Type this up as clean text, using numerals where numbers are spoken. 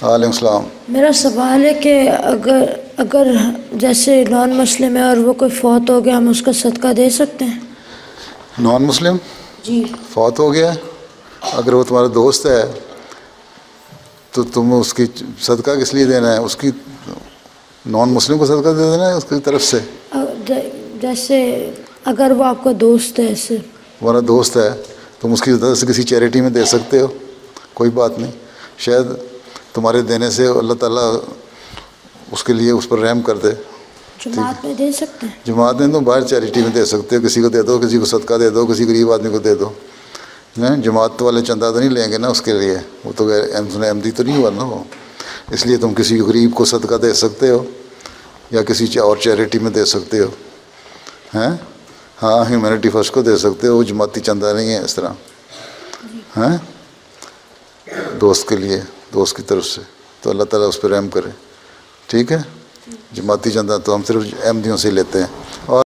वालेकुम सलाम। मेरा सवाल है कि अगर जैसे नॉन मुस्लिम है और वो कोई फौत हो गया, हम उसका सदका दे सकते हैं? नॉन मुस्लिम जी। फौत हो गया, अगर वो तुम्हारा दोस्त है तो तुम उसकी सदका किस लिए देना है? उसकी नॉन मुस्लिम को सदका दे देना है उसकी तरफ से। जैसे अगर वो आपका दोस्त है, ऐसे तुम्हारा दोस्त है तुम उसकी तरफ से किसी चैरिटी में दे सकते हो, कोई बात नहीं। शायद तुम्हारे देने से अल्लाह ताला उसके लिए उस पर रहम कर दे। जमात में दे सकते हैं? जमात में तो बाहर चैरिटी में दे सकते हो, किसी को दे दो, किसी को सदका दे दो, किसी गरीब आदमी को दे दो। नहीं, जमात वाले चंदा तो नहीं लेंगे ना उसके लिए, वो तो अहमदी तो नहीं हुआ ना वो। इसलिए तुम किसी गरीब को सदका दे सकते हो या किसी और चैरिटी में दे सकते हो, हैं? हाँ, ह्यूमैनिटी फर्स्ट को दे सकते हो, जमाती चंदा नहीं है इस तरह, हैं? दोस्त के लिए, दोस्त की तरफ से, तो अल्लाह ताला उस पर रहम करे। ठीक है, जमाती चंदा तो हम सिर्फ अहमदियों से लेते हैं। और